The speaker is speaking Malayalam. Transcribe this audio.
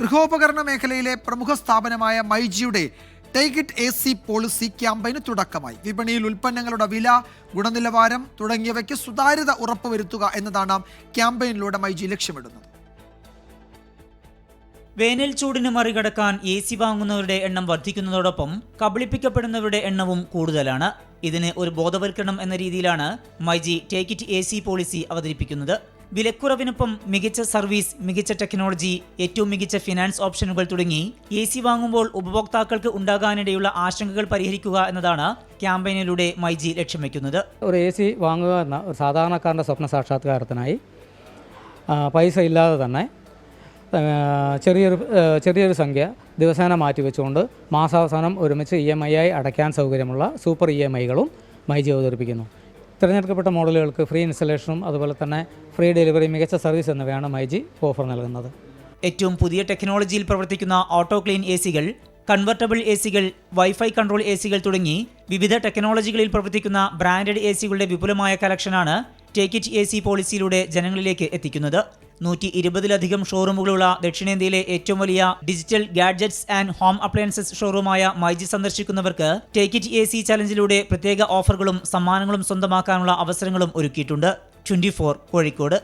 ഗൃഹോപകരണ മേഖലയിലെ പ്രമുഖ സ്ഥാപനമായ മൈജിയുടെ ടേക്ക് ഇറ്റ് AC പോളിസി ക്യാമ്പയിന് തുടക്കമായി. വിപണിയിൽ ഉൽപ്പന്നങ്ങളുടെ വില, ഗുണനിലവാരം തുടങ്ങിയവയ്ക്ക് സുതാര്യത ഉറപ്പുവരുത്തുക എന്നതാണ് ക്യാമ്പയിനിലൂടെ മൈജി ലക്ഷ്യമിടുന്നത്. വേനൽ ചൂടിന് മറികടക്കാൻ AC വാങ്ങുന്നവരുടെ എണ്ണം വർദ്ധിക്കുന്നതോടൊപ്പം കബളിപ്പിക്കപ്പെടുന്നവരുടെ എണ്ണവും കൂടുതലാണ്. ഇതിന് ഒരു ബോധവൽക്കരണം എന്ന രീതിയിലാണ് myG take it AC policy അവതരിപ്പിക്കുന്നത്. വിലക്കുറവിനൊപ്പം മികച്ച സർവീസ്, മികച്ച ടെക്നോളജി, ഏറ്റവും മികച്ച ഫിനാൻസ് ഓപ്ഷനുകൾ തുടങ്ങി AC വാങ്ങുമ്പോൾ ഉപഭോക്താക്കൾക്ക് ഉണ്ടാകാനിടയുള്ള ആശങ്കകൾ പരിഹരിക്കുക എന്നതാണ് ക്യാമ്പയിനിലൂടെ മൈജി ലക്ഷ്യം വയ്ക്കുന്നത്. ഒരു AC വാങ്ങുക എന്ന ഒരു സാധാരണക്കാരൻ്റെ സ്വപ്ന സാക്ഷാത്കാരത്തിനായി പൈസ ഇല്ലാതെ തന്നെ ചെറിയൊരു സംഖ്യ ദിവസേന മാറ്റിവെച്ചുകൊണ്ട് മാസാവസാനം ഒരുമിച്ച് EMI ആയി അടയ്ക്കാൻ സൗകര്യമുള്ള സൂപ്പർ EMIകളും മൈജി അവതരിപ്പിക്കുന്നു. തിരഞ്ഞെടുക്കപ്പെട്ട മോഡലുകൾക്ക് ഫ്രീ ഇൻസ്റ്റലേഷനും അതുപോലെ തന്നെ ഫ്രീ ഡെലിവറി, മികച്ച സർവീസ് എന്നിവയാണ് മൈജി ഓഫർ നൽകുന്നത്. ഏറ്റവും പുതിയ ടെക്നോളജിയിൽ പ്രവർത്തിക്കുന്ന ഓട്ടോ ക്ലീൻ ACകൾ, കൺവെർട്ടബിൾ ACകൾ, വൈഫൈ കൺട്രോൾ ACകൾ തുടങ്ങി വിവിധ ടെക്നോളജികളിൽ പ്രവർത്തിക്കുന്ന ബ്രാൻഡഡ് ACകളുടെ വിപുലമായ കളക്ഷനാണ് ടേക്ക് ഇറ്റ് AC പോളിസിയിലൂടെ ജനങ്ങളിലേക്ക് എത്തിക്കുന്നത്. 120-ലധികം ഷോറൂമുകളുള്ള ദക്ഷിണേന്ത്യയിലെ ഏറ്റവും വലിയ digital gadgets and home appliances ഷോറൂമായ മൈജി സന്ദർശിക്കുന്നവർക്ക് ടേക്ക് ഇറ്റ് AC ചലഞ്ചിലൂടെ പ്രത്യേക ഓഫറുകളും സമ്മാനങ്ങളും സ്വന്തമാക്കാനുള്ള അവസരങ്ങളും ഒരുക്കിയിട്ടുണ്ട്. 24 കോഴിക്കോട്.